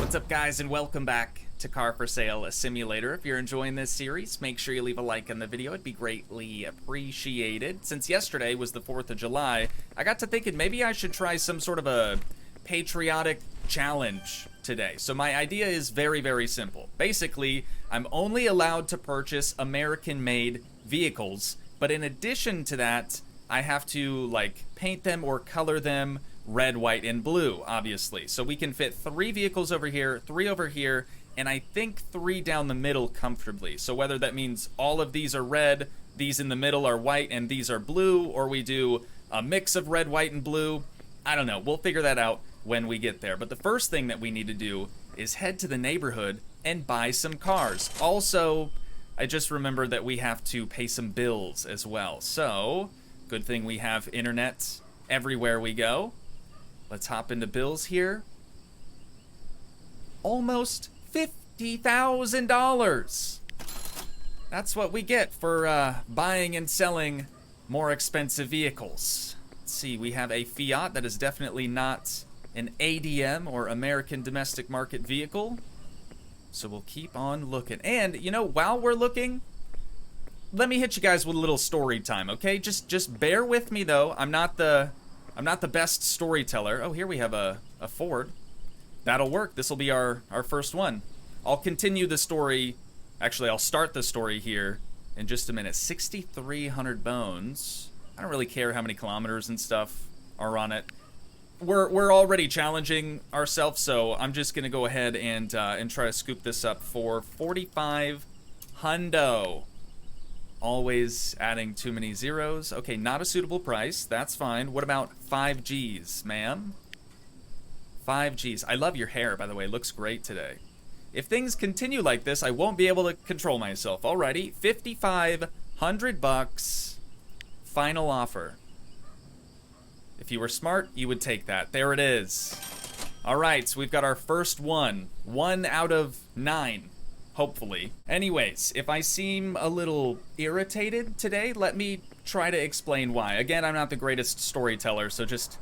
What's up, guys, and welcome back to Car for Sale, a simulator. If you're enjoying this series, make sure you leave a like on the video. It'd be greatly appreciated. Since yesterday was the 4th of July, I got to thinking maybe I should try some sort of a patriotic challenge today. So my idea is very, very simple. Basically, I'm only allowed to purchase American-made vehicles, but in addition to that, I have to, like, paint them or color them red, white, and blue, obviously. So we can fit 3 vehicles over here, 3 over here, and I think 3 down the middle comfortably. So whether that means all of these are red, these in the middle are white, and these are blue, or we do a mix of red, white, and blue, I don't know. We'll figure that out when we get there. But the first thing that we need to do is head to the neighborhood and buy some cars. Also, I just remembered that we have to pay some bills as well. So, good thing we have internet everywhere we go. Let's hop into bills here. Almost $50,000. That's what we get for buying and selling more expensive vehicles. Let's see, we have a Fiat that is definitely not an ADM or American Domestic Market vehicle. So we'll keep on looking. And, you know, while we're looking, let me hit you guys with a little story time, okay? Just bear with me, though. I'm not the best storyteller. Oh, here we have a Ford. That'll work. This will be our first one. I'll continue the story. Actually, I'll start the story here in just a minute. 6,300 bones. I don't really care how many kilometers and stuff are on it. We're already challenging ourselves, so I'm just gonna go ahead and try to scoop this up for 45 hundo. Always adding too many zeros. Okay, not a suitable price. That's fine. What about 5Gs, ma'am? 5Gs. I love your hair, by the way. It looks great today. If things continue like this, I won't be able to control myself. Alrighty, 5,500 bucks. Final offer. If you were smart, you would take that. There it is. Alright, so we've got our first one. 1 out of 9. Hopefully. Anyways, if I seem a little irritated today, let me try to explain why. Again, I'm not the greatest storyteller, so just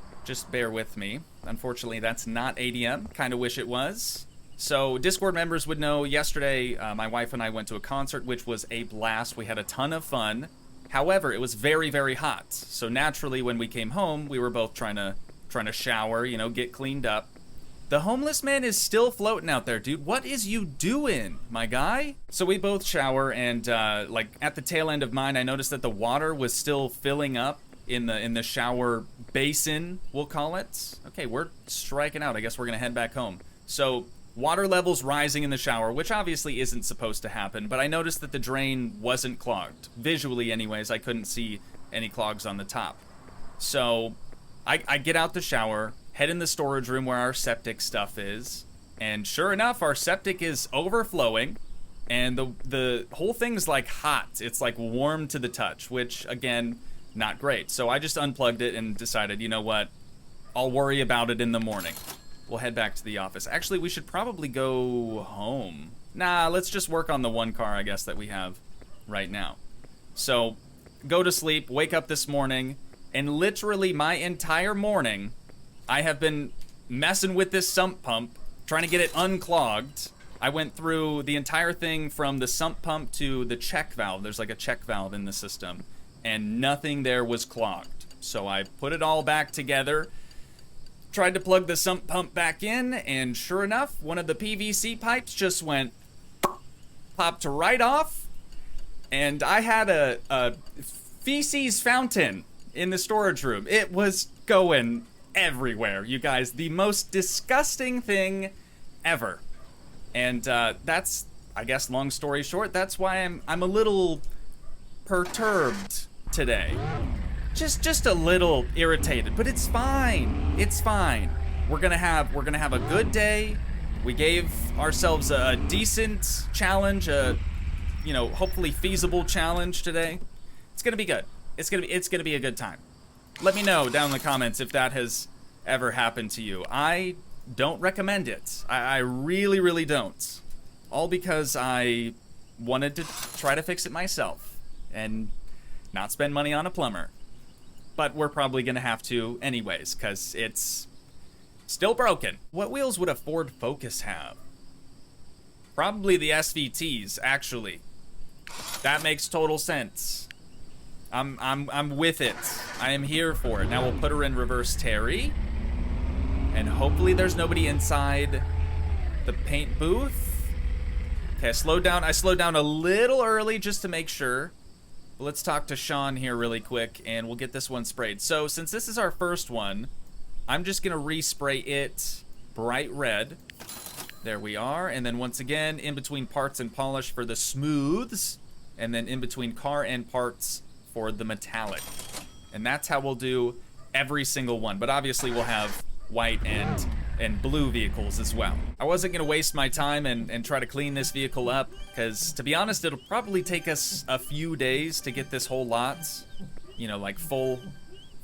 bear with me. Unfortunately, that's not ADM. Kind of wish it was. So, Discord members would know yesterday, my wife and I went to a concert, which was a blast. We had a ton of fun. However, it was very, very hot. So naturally, when we came home, we were both trying to shower, you know, get cleaned up. The homeless man is still floating out there, dude. What is you doing, my guy? So we both shower, and like at the tail end of mine, I noticed that the water was still filling up in the shower basin, we'll call it. Okay, we're striking out. I guess we're gonna head back home. So water levels rising in the shower, which obviously isn't supposed to happen, but I noticed that the drain wasn't clogged. Visually, anyways, I couldn't see any clogs on the top. So I get out the shower, head in the storage room where our septic stuff is, and sure enough, our septic is overflowing, and the whole thing's like hot. It's like warm to the touch, which again, not great. So I just unplugged it and decided, you know what, I'll worry about it in the morning. We'll head back to the office. Actually, we should probably go home. Nah, let's just work on the one car, I guess, that we have right now. So, go to sleep, wake up this morning, and literally my entire morning, I have been messing with this sump pump, trying to get it unclogged. I went through the entire thing from the sump pump to the check valve. There's like a check valve in the system, and nothing there was clogged. So I put it all back together, tried to plug the sump pump back in, and sure enough, one of the PVC pipes just went, popped right off, and I had a feces fountain in the storage room. It was going everywhere, you guys. The most disgusting thing ever. And that's, I guess, long story short, that's why I'm a little perturbed today. Just a little irritated, but it's fine. It's fine. We're gonna have a good day. We gave ourselves a decent challenge, you know, hopefully feasible challenge today. It's gonna be good. It's gonna be a good time. Let me know down in the comments if that has ever happened to you. I don't recommend it. I really, really don't. All because I wanted to try to fix it myself and not spend money on a plumber. But we're probably gonna have to anyways, because it's Still broken. What wheels would a Ford Focus have? Probably the SVTs, actually. That makes total sense. I'm with it. I am here for it. Now we'll put her in reverse Terry. And hopefully there's nobody inside the paint booth. Okay, I slowed down a little early just to make sure. But let's talk to Sean here really quick and we'll get this one sprayed. So since this is our first one, I'm just gonna respray it bright red. There we are. And then once again, in between parts and polish for the smooths. And then in between car and parts for the metallic. And that's how we'll do every single one. But obviously we'll have white and blue vehicles as well. I wasn't gonna waste my time and try to clean this vehicle up, because to be honest, it'll probably take us a few days to get this whole lot, you know, like full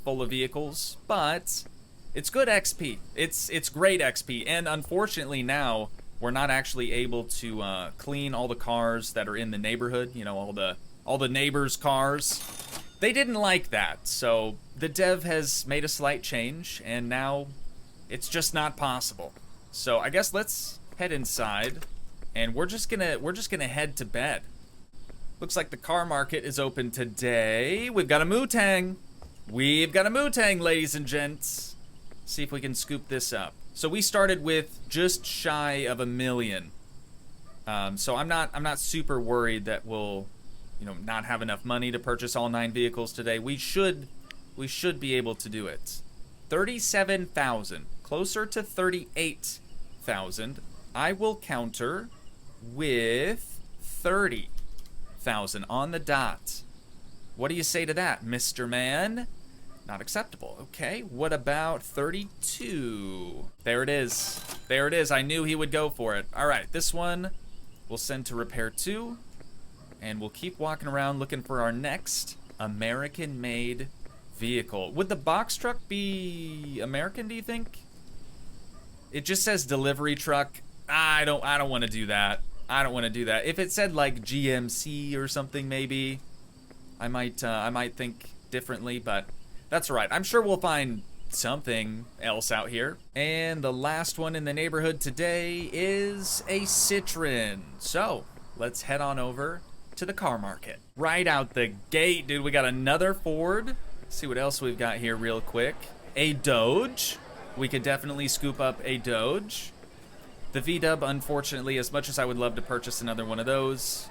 of vehicles. But it's good XP. It's great XP. And unfortunately now, we're not actually able to clean all the cars that are in the neighborhood, you know, all the neighbors' cars. They didn't like that, so the dev has made a slight change, and now it's just not possible. So I guess let's head inside, and we're just gonna head to bed. Looks like the car market is open today. We've got a Mutang. We've got a Mutang, ladies and gents. See if we can scoop this up. So we started with just shy of 1 million. So I'm not super worried that we'll, you know, not have enough money to purchase all 9 vehicles today. We should be able to do it. 37,000, closer to 38,000. I will counter with 30,000 on the dot. What do you say to that, Mr. Man? Not acceptable. Okay, what about 32? There it is. There it is. I knew he would go for it. All right, this one we'll send to repair 2. And we'll keep walking around looking for our next American-made vehicle. Would the box truck be American, do you think? It just says delivery truck. I don't want to do that. I don't want to do that. If it said like GMC or something, maybe I might think differently, but that's all right. I'm sure we'll find something else out here. And the last one in the neighborhood today is a Citroen. So let's head on over to the car market. Right out the gate, dude, we got another Ford. Let's see what else we've got here real quick. A Dodge. We could definitely scoop up a Dodge. The VW, unfortunately, as much as I would love to purchase another one of those,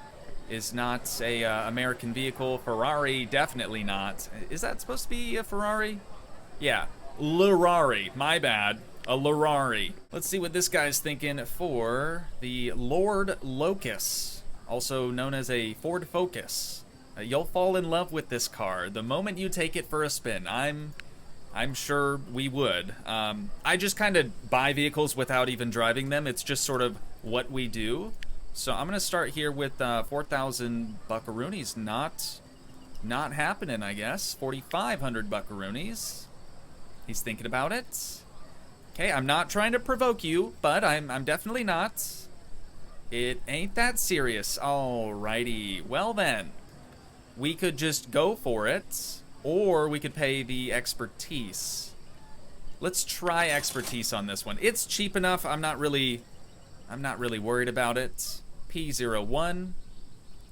is not a American vehicle. Ferrari, definitely not. Is that supposed to be a Ferrari? Yeah, L'Rari, my bad. A L'Rari. Let's see what this guy's thinking for the Lord Locus, also known as a Ford Focus. You'll fall in love with this car the moment you take it for a spin. I'm sure we would. I just kind of buy vehicles without even driving them. It's just sort of what we do. So I'm gonna start here with 4,000 buckaroonies. Not happening, I guess. 4,500 buckaroonies. He's thinking about it. Okay, I'm not trying to provoke you, but I'm definitely not. It ain't that serious. Alrighty. Well then, we could just go for it, or we could pay the expertise. Let's try expertise on this one. It's cheap enough. I'm not really worried about it. P01.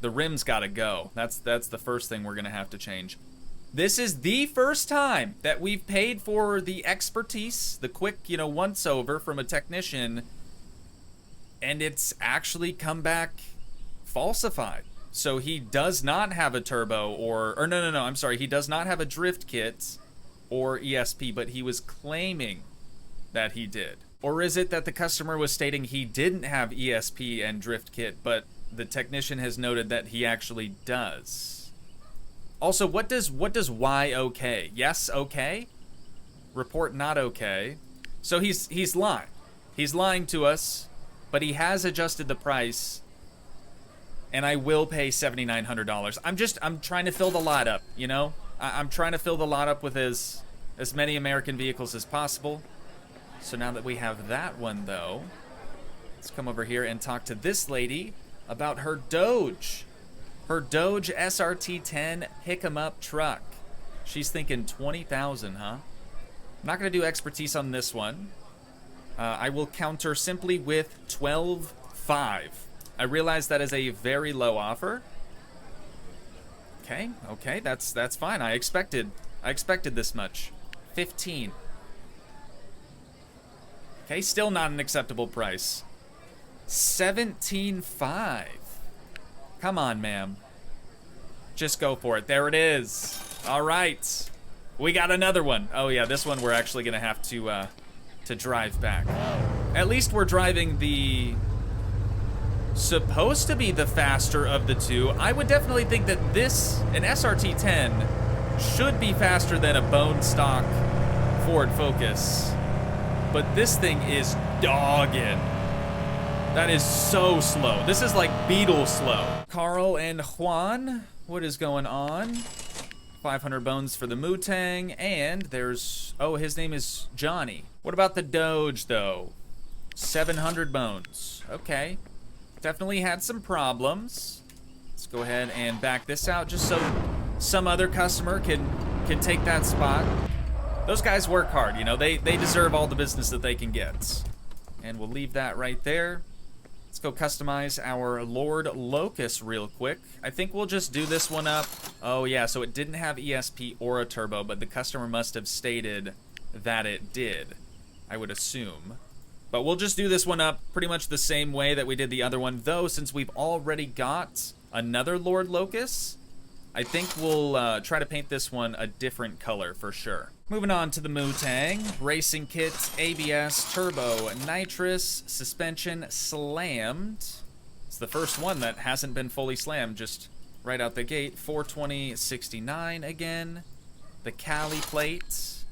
The rim's gotta go. That's the first thing we're gonna have to change. This is the first time that we've paid for the expertise, the quick, you know, once over from a technician, and it's actually come back falsified. So he does not have a turbo or no, I'm sorry, he does not have a drift kit or ESP, but he was claiming that he did. Or is it that the customer was stating he didn't have ESP and drift kit, but the technician has noted that he actually does? Also, what does Y okay? Yes, okay? Report not okay. So he's lying. He's lying to us, but he has adjusted the price, and I will pay $7,900. I'm trying to fill the lot up, you know? I'm trying to fill the lot up with as many American vehicles as possible. So now that we have that one, though, let's come over here and talk to this lady about her Dodge. Her Dodge SRT10 pick-em-up truck. She's thinking 20,000, huh? I'm not gonna do expertise on this one. I will counter simply with 12.5. I realize that is a very low offer. Okay, that's fine. I expected this much. 15. Okay, still not an acceptable price. 17.5. Come on, ma'am. Just go for it. There it is. All right. We got another one. Oh yeah, this one we're actually gonna have to drive back. At least we're driving the supposed to be the faster of the two. I would definitely think that an SRT-10 should be faster than a bone stock Ford Focus. But this thing is dogging. That is so slow. This is like Beetle slow. Carl and Juan, what is going on? 500 bones for the Mutang, and there's, oh, his name is Johnny. What about the Doge, though? 700 bones. Okay. Definitely had some problems. Let's go ahead and back this out just so some other customer can take that spot. Those guys work hard, you know, they deserve all the business that they can get. And we'll leave that right there. Let's go customize our Lord Locust real quick. I think we'll just do this one up. Oh yeah, so it didn't have ESP or a turbo, but the customer must have stated that it did, I would assume. But we'll just do this one up pretty much the same way that we did the other one, though since we've already got another Lord Locust, I think we'll try to paint this one a different color for sure. Moving on to the Mutang. Racing kits, ABS, turbo, nitrous, suspension, slammed. It's the first one that hasn't been fully slammed, just right out the gate. 420/69 again. The Cali plate.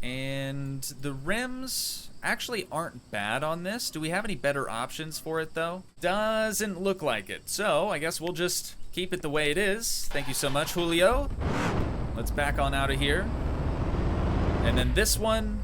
And the rims actually aren't bad on this. Do we have any better options for it, though? Doesn't look like it. So I guess we'll just keep it the way it is. Thank you so much, Julio. Let's back on out of here. And then this one,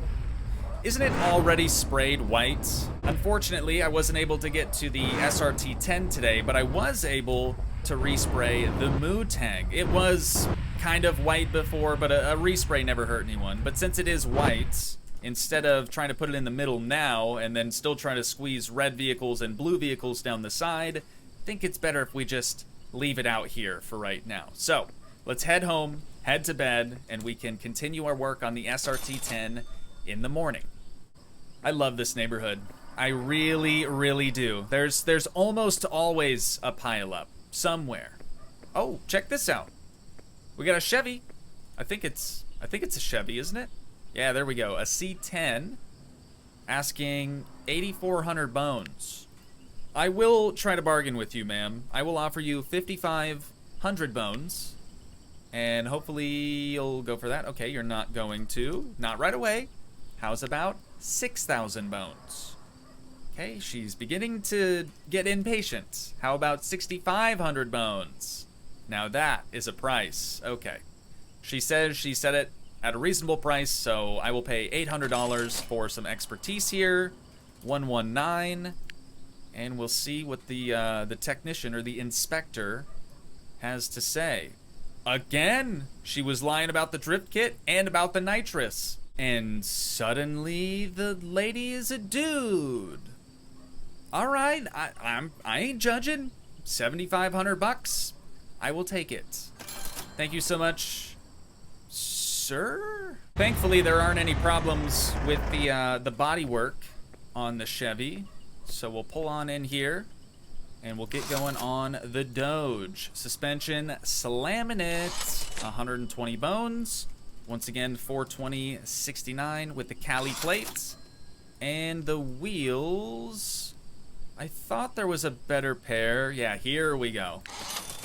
isn't it already sprayed white? Unfortunately, I wasn't able to get to the SRT-10 today, but I was able to respray the Mutang. It was kind of white before, but a respray never hurt anyone. But since it is white, instead of trying to put it in the middle now and then still trying to squeeze red vehicles and blue vehicles down the side, I think it's better if we just leave it out here for right now. So let's head home, head to bed, and we can continue our work on the SRT-10 in the morning. I love this neighborhood. I really, really do. There's almost always a pileup somewhere. Oh, check this out. We got a Chevy. I think it's a Chevy, isn't it? Yeah, there we go. A C10 asking 8,400 bones. I will try to bargain with you, ma'am. I will offer you 5,500 bones. And hopefully you'll go for that. Okay, you're not going to. Not right away. How's about 6,000 bones? Okay, she's beginning to get impatient. How about 6,500 bones? Now that is a price. Okay. She says she set it at a reasonable price, so I will pay $800 for some expertise here. 119. And we'll see what the technician or the inspector has to say. Again, she was lying about the drift kit and about the nitrous. And suddenly the lady is a dude. All right, I ain't judging. 7,500 bucks. I will take it. Thank you so much, sir. Thankfully, there aren't any problems with the bodywork on the Chevy. So we'll pull on in here. And we'll get going on the Doge. Suspension, slamming it. 120 bones. Once again, 420/69 with the Cali plates. And the wheels, I thought there was a better pair. Yeah, here we go.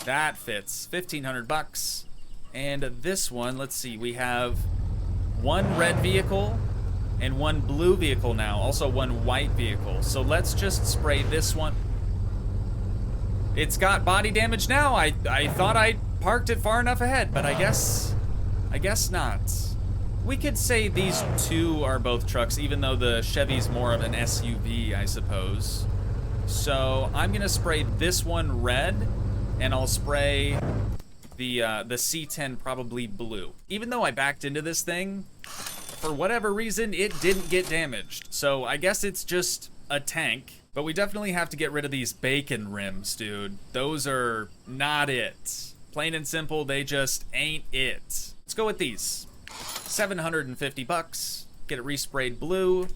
That fits. 1,500 bucks. And this one, let's see, we have one red vehicle and one blue vehicle now. Also one white vehicle. So let's just spray this one. It's got body damage now. I thought I parked it far enough ahead, but I guess not. We could say these two are both trucks, even though the Chevy's more of an SUV, I suppose. So I'm gonna spray this one red, and I'll spray the C10 probably blue. Even though I backed into this thing, for whatever reason, it didn't get damaged. So I guess it's just a tank. But we definitely have to get rid of these bacon rims, dude. Those are not it. Plain and simple, they just ain't it. Let's go with these. 750 bucks. Get it resprayed blue.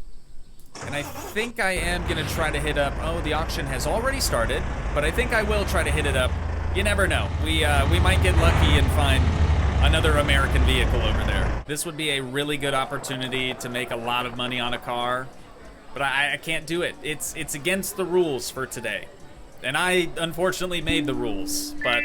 And I think I am gonna try to hit up, oh, the auction has already started, but I think I will try to hit it up. You never know. We might get lucky and find another American vehicle over there. This would be a really good opportunity to make a lot of money on a car. But I can't do it. It's against the rules for today. And I unfortunately made the rules, but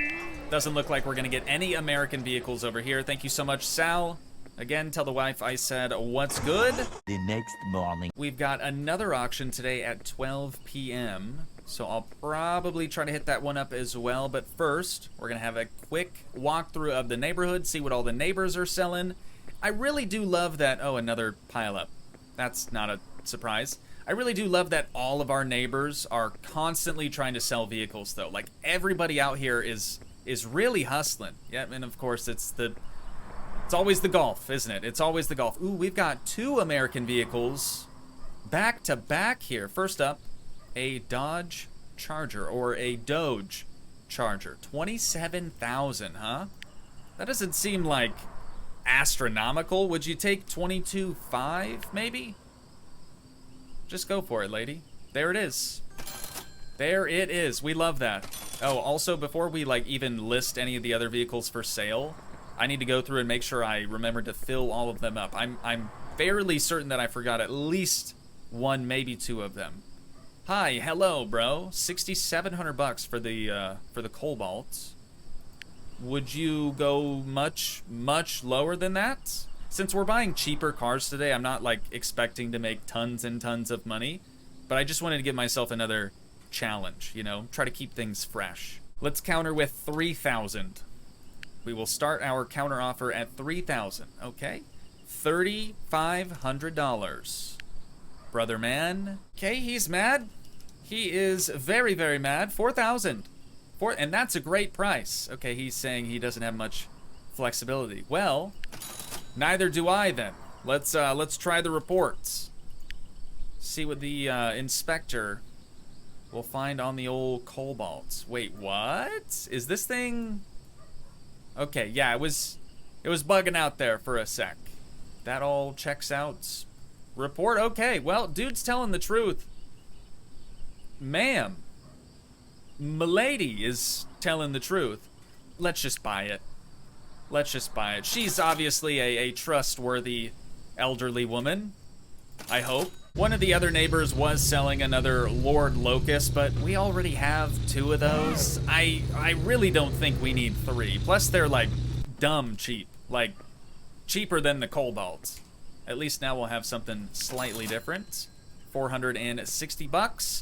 doesn't look like we're gonna get any American vehicles over here. Thank you so much, Sal. Again, tell the wife I said what's good. The next morning. We've got another auction today at 12 p.m. So I'll probably try to hit that one up as well. But first, we're gonna have a quick walkthrough of the neighborhood, see what all the neighbors are selling. I really do love that, oh, another pileup. That's not a surprise. I really do love that all of our neighbors are constantly trying to sell vehicles, though. Like, everybody out here is really hustling. Yeah, and of course, it's always the Golf, isn't it? It's always the Golf. Ooh, we've got 2 American vehicles back to back here. First up, a Dodge Charger, or a Doge Charger. 27,000, huh? That doesn't seem like astronomical. Would you take 22.5 maybe? Just go for it, lady. There it is. There it is. We love that. Oh, also, before we like even list any of the other vehicles for sale, I need to go through and make sure I remember to fill all of them up. I'm fairly certain that I forgot at least 1, maybe 2 of them. Hi, hello, bro. 6,700 bucks for the Cobalt. Would you go much lower than that? Since we're buying cheaper cars today, I'm not like expecting to make tons and tons of money, but I just wanted to give myself another challenge, you know, try to keep things fresh. Let's counter with 3,000. We will start our counter offer at 3,000. Okay, $3,500. Brother man. Okay, he's mad. He is very, very mad. 4,000. And that's a great price. Okay, he's saying he doesn't have much flexibility. Well, neither do I then. Let's try the reports. See what the inspector will find on the old Cobalt. Wait, what? Is this thing? Okay, yeah, it was bugging out there for a sec. That all checks out. Report, okay. Well, dude's telling the truth. Ma'am, m'lady is telling the truth. Let's just buy it. Let's just buy it. She's obviously a trustworthy elderly woman, I hope. One of the other neighbors was selling another Lord Locust, but we already have 2 of those. I really don't think we need 3. Plus, they're like dumb cheap. Like, cheaper than the Cobalt. At least now we'll have something slightly different. 460 bucks.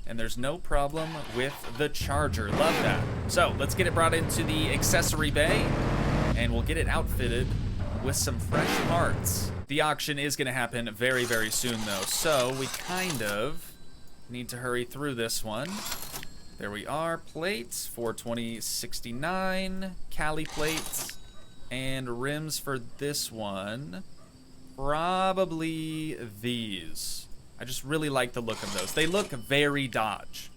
And there's no problem with the Charger. Love that. So, let's get it brought into the accessory bay. And we'll get it outfitted with some fresh parts. The auction is going to happen very, very soon, though. So, we kind of need to hurry through this one. There we are. Plates, 42069. Cali plates. And rims for this one. Probably these. I just really like the look of those. They look very Dodge.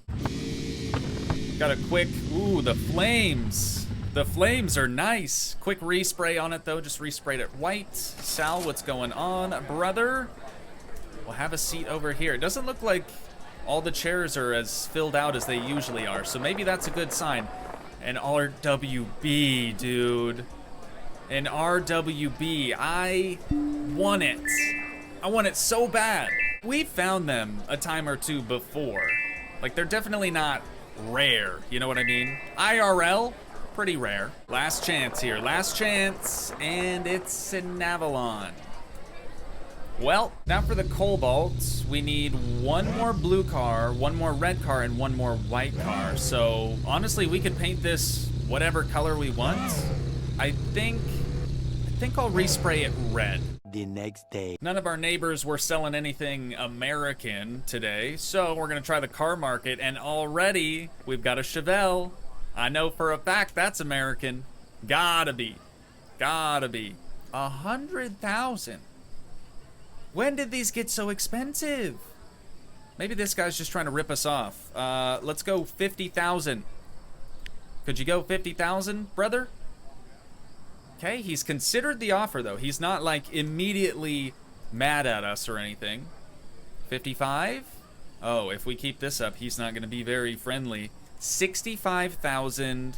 Got a quick, ooh, the flames. The flames are nice. Quick respray on it though, just resprayed it white. Sal, what's going on, brother? We'll have a seat over here. It doesn't look like all the chairs are as filled out as they usually are, so maybe that's a good sign. An RWB, dude. An RWB, I want it. I want it so bad. We've found them a time or 2 before. Like, they're definitely not rare, you know what I mean? IRL, pretty rare. Last chance here, last chance, and it's an Avalon. Well, now for the Cobalt, we need 1 more blue car, 1 more red car, and 1 more white car. So, honestly, we could paint this whatever color we want. I think I'll respray it red. The next day. None of our neighbors were selling anything American today, so we're gonna try the car market, and already we've got a Chevelle. I know for a fact that's American. Gotta be. 100,000. When did these get so expensive? Maybe this guy's just trying to rip us off. Let's go 50,000. Could you go 50,000, brother? Okay, he's considered the offer, though. He's not, like, immediately mad at us or anything. 55? Oh, if we keep this up, he's not going to be very friendly. 65,000.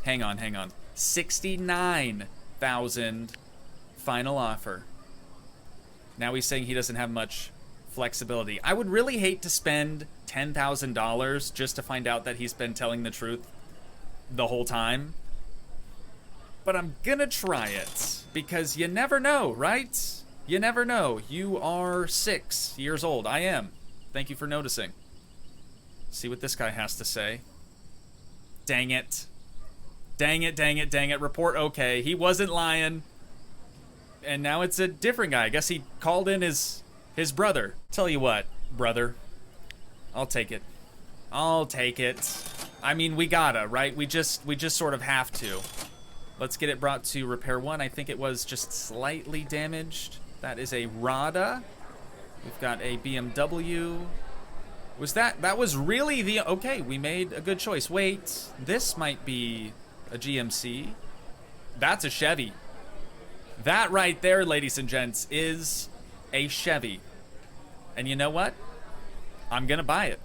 Hang on. 69,000 final offer. Now he's saying he doesn't have much flexibility. I would really hate to spend $10,000 just to find out that he's been telling the truth the whole time. But I'm gonna try it, because you never know, right? You never know. You are 6 years old. I am. Thank you for noticing. See what this guy has to say. Dang it. Dang it. Report okay. He wasn't lying. And now it's a different guy. I guess he called in his brother. Tell you what, brother. I'll take it. I mean, we gotta, right? We just sort of have to. Let's get it brought to repair 1. I think it was just slightly damaged. That is a Rada. We've got a BMW. That was really the... Okay, we made a good choice. Wait, this might be a GMC. That's a Chevy. That right there, ladies and gents, is a Chevy. And you know what? I'm gonna buy it.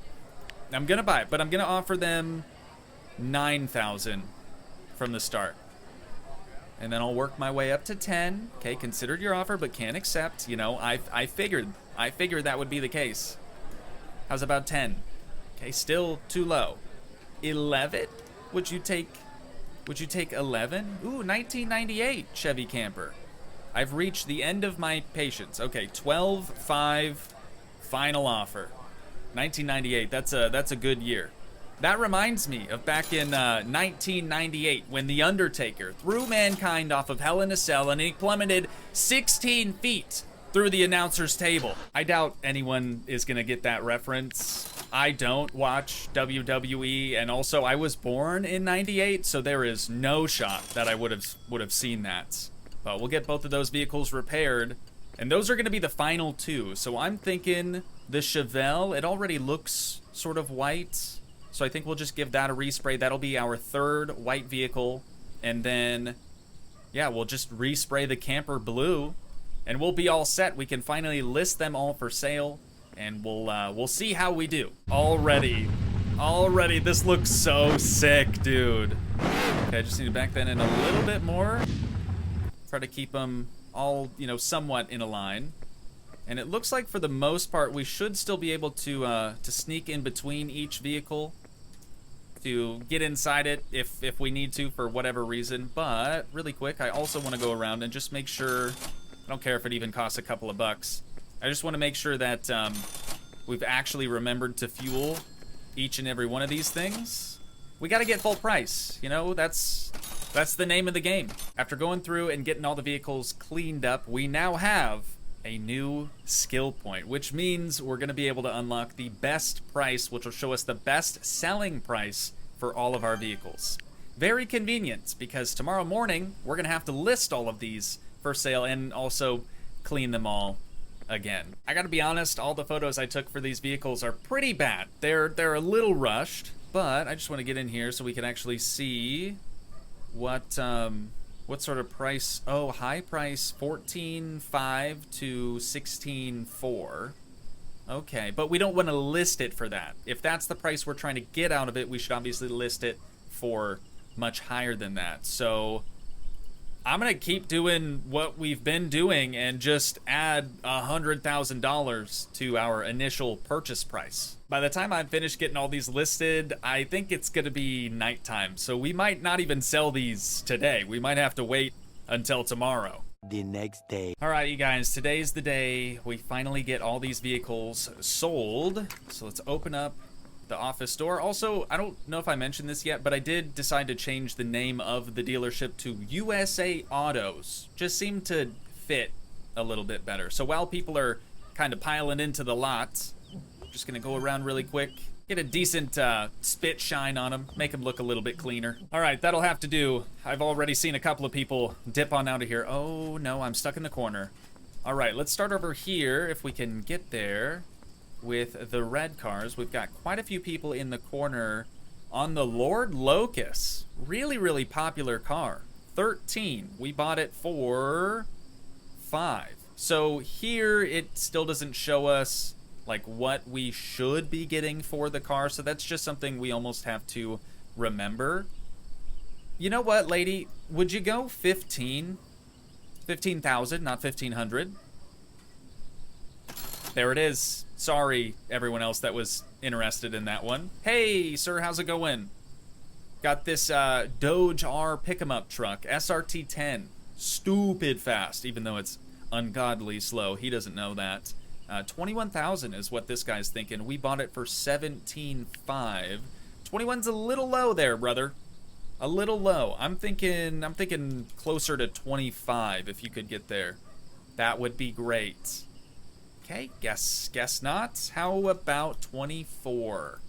But I'm gonna offer them 9,000 from the start. And then I'll work my way up to 10. Okay, considered your offer, but can't accept. You know, I figured that would be the case. How's about 10? Okay, still too low. 11? Would you take 11? Ooh, 1998 Chevy camper. I've reached the end of my patience. Okay, 12.5 final offer. 1998. That's a good year. That reminds me of back in 1998 when The Undertaker threw Mankind off of Hell in a Cell and he plummeted 16 feet through the announcer's table. I doubt anyone is gonna get that reference. I don't watch WWE, and also I was born in 98, so there is no shot that I would have seen that. But we'll get both of those vehicles repaired, and those are gonna be the final 2. So I'm thinking the Chevelle, it already looks sort of white, so I think we'll just give that a respray. That'll be our 3rd white vehicle, and then, yeah, we'll just respray the camper blue, and we'll be all set. We can finally list them all for sale, and we'll see how we do. Already, this looks so sick, dude. Okay, I just need to back that in a little bit more. Try to keep them all, you know, somewhat in a line. And it looks like for the most part, we should still be able to sneak in between each vehicle to get inside it if we need to for whatever reason. But really quick, I also want to go around and just make sure, I don't care if it even costs a couple of bucks. I just want to make sure that we've actually remembered to fuel each and every one of these things. We got to get full price, you know, that's the name of the game. After going through and getting all the vehicles cleaned up, we now have a new skill point, which means we're going to be able to unlock the best price, which will show us the best selling price for all of our vehicles. Very convenient, because tomorrow morning we're going to have to list all of these for sale and also clean them all again. I gotta be honest, all the photos I took for these vehicles are pretty bad. They're a little rushed, but I just want to get in here so we can actually see what sort of price. Oh, high price, 14.5 to 16.4. Okay, but we don't want to list it for that. If that's the price we're trying to get out of it, we should obviously list it for much higher than that. So I'm gonna keep doing what we've been doing and just add $100,000 to our initial purchase price. By the time I'm finished getting all these listed, I think it's gonna be nighttime, so we might not even sell these today. We might have to wait until tomorrow. The next day. All right, you guys, today's the day we finally get all these vehicles sold. So let's open up the office door. Also, I don't know if I mentioned this yet, but I did decide to change the name of the dealership to USA Autos. Just seemed to fit a little bit better. So while people are kind of piling into the lot, I'm just gonna go around really quick, get a decent spit shine on them, make them look a little bit cleaner. All right, that'll have to do. I've already seen a couple of people dip on out of here. Oh no, I'm stuck in the corner. All right, let's start over here if we can get there with the red cars. We've got quite a few people in the corner on the Lord Locust. Really, really popular car. 13. We bought it for 5. So here it still doesn't show us like what we should be getting for the car. So that's just something we almost have to remember. You know what, lady? Would you go 15? 15,000, not 1,500. There it is. Sorry, everyone else that was interested in that one. Hey, sir, how's it going? Got this Doge R pick-em-up truck, SRT10. Stupid fast, even though it's ungodly slow. He doesn't know that. 21,000 is what this guy's thinking. We bought it for 17.5. 21's a little low there, brother. A little low. I'm thinking closer to 25 if you could get there. That would be great. Okay, guess not. How about 24?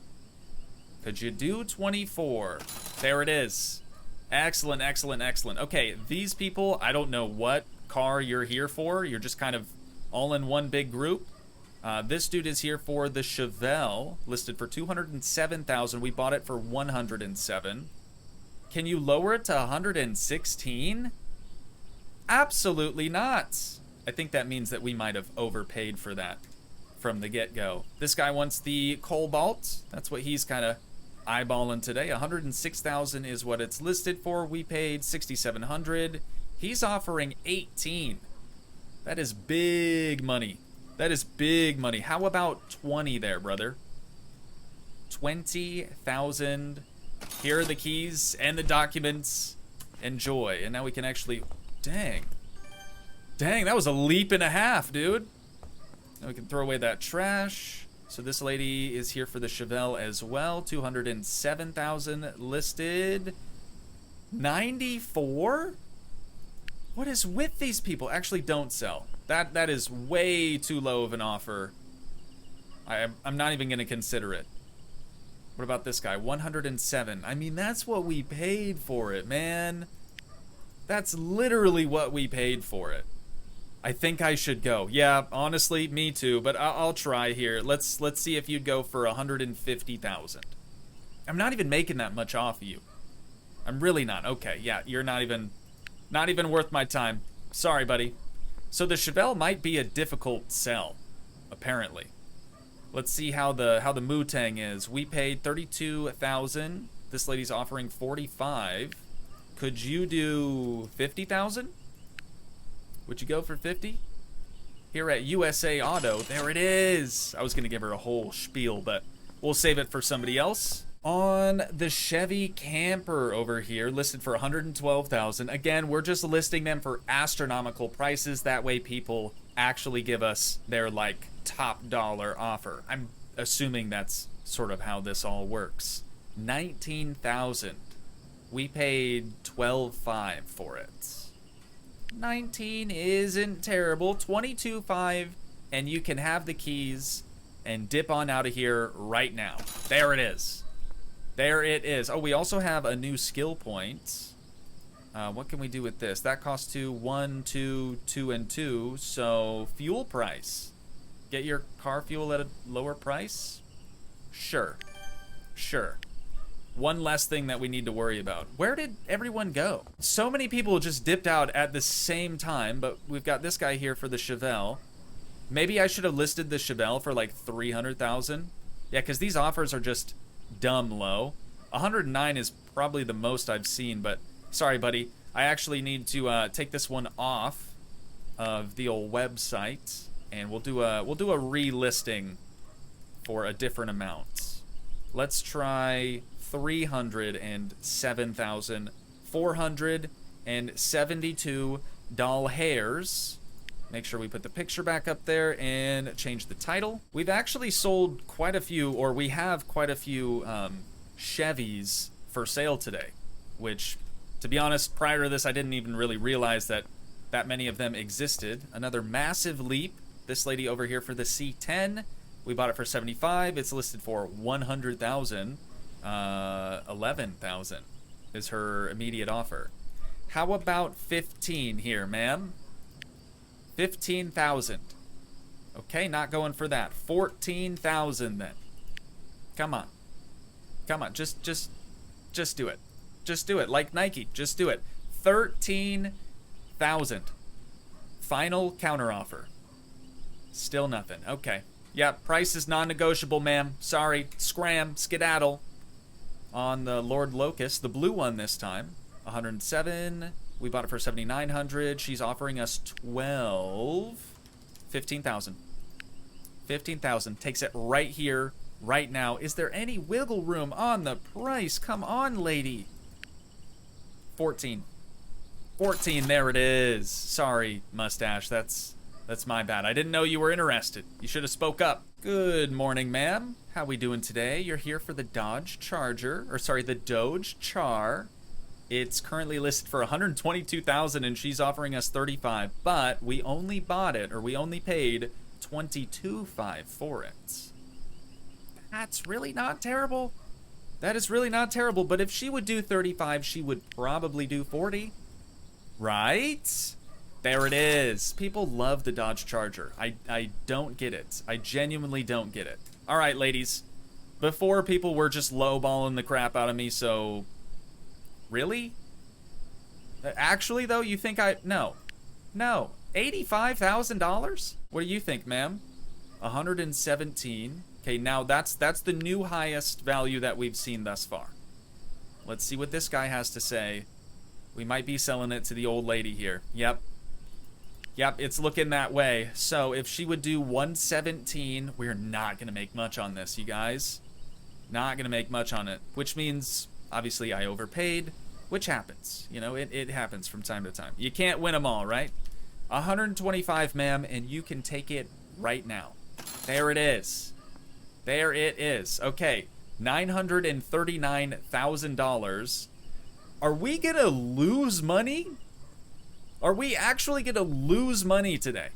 Could you do 24? There it is. Excellent, excellent, excellent. Okay, these people, I don't know what car you're here for. You're just kind of all in one big group. This dude is here for the Chevelle, listed for 207,000. We bought it for 107. Can you lower it to 116? Absolutely not. I think that means that we might have overpaid for that from the get-go. This guy wants the Cobalt. That's what he's kind of eyeballing today. 106,000 is what it's listed for. We paid 6,700. He's offering 18. That is big money. That is big money. How about 20 there, brother? 20,000. Here are the keys and the documents. Enjoy. And now we can actually... Dang. Dang, that was a leap and a half, dude. Now we can throw away that trash. So this lady is here for the Chevelle as well. 207,000 listed. 94? What is with these people? Actually, don't sell. That is way too low of an offer. I'm not even going to consider it. What about this guy? 107. I mean, that's what we paid for it, man. That's literally what we paid for it. I think I should go. Yeah, honestly, me too, but I'll try here. Let's see if you'd go for 150,000. I'm not even making that much off of you. I'm really not. Okay, yeah, you're not even worth my time. Sorry, buddy. So the Chevelle might be a difficult sell, apparently. Let's see how the Mutang is. We paid 32,000. This lady's offering 45. Could you do 50,000? Would you go for 50? Here at USA Auto, there it is. I was gonna give her a whole spiel, but we'll save it for somebody else. On the Chevy Camper over here, listed for 112,000. Again, we're just listing them for astronomical prices. That way people actually give us their like top dollar offer. I'm assuming that's sort of how this all works. 19,000. We paid 12.5 for it. 19 isn't terrible. 22.5, and you can have the keys and dip on out of here right now. There it is. There it is. Oh, we also have a new skill point. What can we do with this? That costs 2, 1, 2, 2, and 2. So fuel price. Get your car fuel at a lower price? Sure. Sure. One less thing that we need to worry about. Where did everyone go? So many people just dipped out at the same time, but we've got this guy here for the Chevelle. Maybe I should have listed the Chevelle for like 300,000. Yeah, because these offers are just dumb low. 109 is probably the most I've seen, but sorry, buddy. I actually need to take this one off of the old website, and we'll do a relisting for a different amount. Let's try 307,472 doll hairs. Make sure we put the picture back up there and change the title. We've actually sold quite a few, or we have quite a few Chevys for sale today, which, to be honest, prior to this, I didn't even really realize that many of them existed. Another massive leap. This lady over here for the C10. We bought it for 75. It's listed for 100,000. 11,000 is her immediate offer. How about 15 here, ma'am? 15,000. Okay, not going for that. 14,000 then. Come on. Come on, just do it. Just do it, like Nike, just do it. 13,000. Final counteroffer. Still nothing, okay. Yeah, price is non-negotiable, ma'am. Sorry, scram, skedaddle. On the Lord Locust, the blue one this time, 107. We bought it for 7,900. She's offering us 15,000. 15,000, takes it right here, right now. Is there any wiggle room on the price? Come on, lady. 14, there it is. Sorry, mustache, that's my bad. I didn't know you were interested. You should have spoke up. Good morning, ma'am. How we doing today? You're here for the Dodge Charger, or sorry, the Doge Char. It's currently listed for 122,000 and she's offering us 35, but we only bought it, or we only paid 22.5 for it. That's really not terrible. That is really not terrible, but if she would do 35, she would probably do 40. Right? There it is. People love the Dodge Charger. I don't get it. I genuinely don't get it. All right, ladies. Before, people were just lowballing the crap out of me, so... Really? Actually, though, you think No. No. $85,000? What do you think, ma'am? 117. Okay, now that's the new highest value that we've seen thus far. Let's see what this guy has to say. We might be selling it to the old lady here. Yep. Yep, it's looking that way. So if she would do 117, we're not going to make much on this, you guys. Not going to make much on it, which means, obviously, I overpaid, which happens. You know, it happens from time to time. You can't win them all, right? 125, ma'am, and you can take it right now. There it is. There it is. Okay, $939,000. Are we gonna lose money? Are we actually gonna lose money today?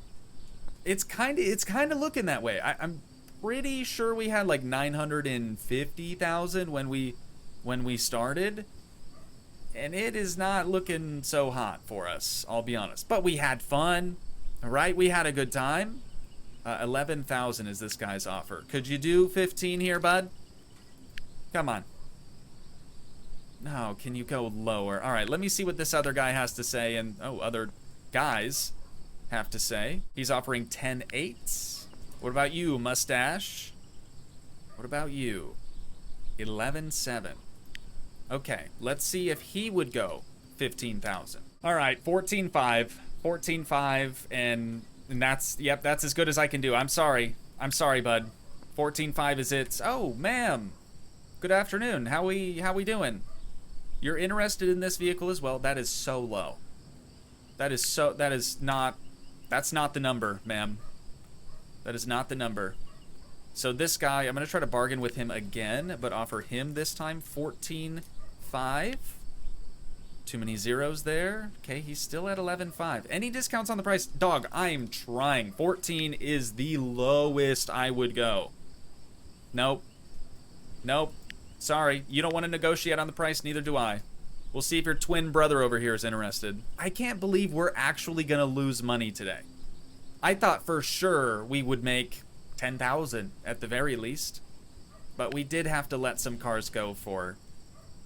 It's kind of looking that way. I'm pretty sure we had like 950,000 when we started, and it is not looking so hot for us. I'll be honest. But we had fun, all right? We had a good time. 11,000 is this guy's offer. Could you do 15 here, bud? Come on. No, can you go lower? All right, let me see what this other guy has to say, and other guys have to say. He's offering 10.8. What about you, mustache? What about you? 11.7. Okay, let's see if he would go 15,000. All right, 14.5. 14.5, and that's, yep, that's as good as I can do. I'm sorry, bud. 14.5 is it. Oh, ma'am. Good afternoon. How we doing? You're interested in this vehicle as well? That is so low. That's not the number, ma'am. That is not the number. So this guy, I'm gonna try to bargain with him again, but offer him this time 14.5. Too many zeros there. Okay, he's still at 11.5. Any discounts on the price? Dog, I'm trying. 14 is the lowest I would go. Nope. Nope. Sorry, you don't want to negotiate on the price, neither do I. We'll see if your twin brother over here is interested. I can't believe we're actually gonna lose money today. I thought for sure we would make 10,000 at the very least, but we did have to let some cars go for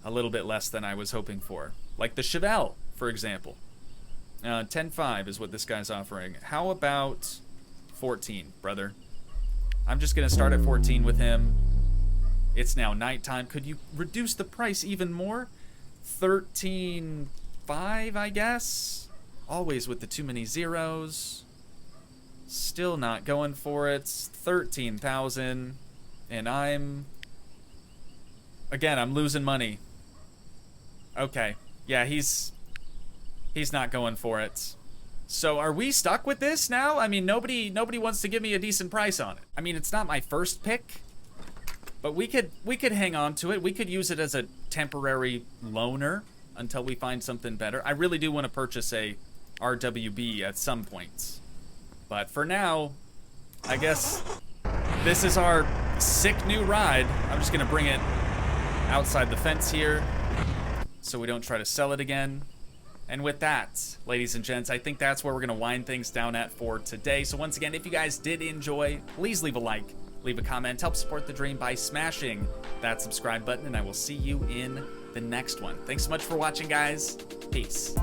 a little bit less than I was hoping for. Like the Chevelle, for example. 10.5 is what this guy's offering. How about 14, brother? I'm just gonna start at 14 with him. It's now nighttime. Could you reduce the price even more? 13.5, I guess? Always with the too many zeros. Still not going for it. 13,000. And I'm losing money. Okay. Yeah, he's not going for it. So are we stuck with this now? I mean, nobody wants to give me a decent price on it. I mean, it's not my first pick, but we could hang on to it. We could use it as a temporary loaner until we find something better. I really do want to purchase a RWB at some point. But for now, I guess this is our sick new ride. I'm just gonna bring it outside the fence here so we don't try to sell it again. And with that, ladies and gents, I think that's where we're going to wind things down at for today. So once again, if you guys did enjoy, please leave a like, leave a comment, help support the dream by smashing that subscribe button, and I will see you in the next one. Thanks so much for watching, guys. Peace.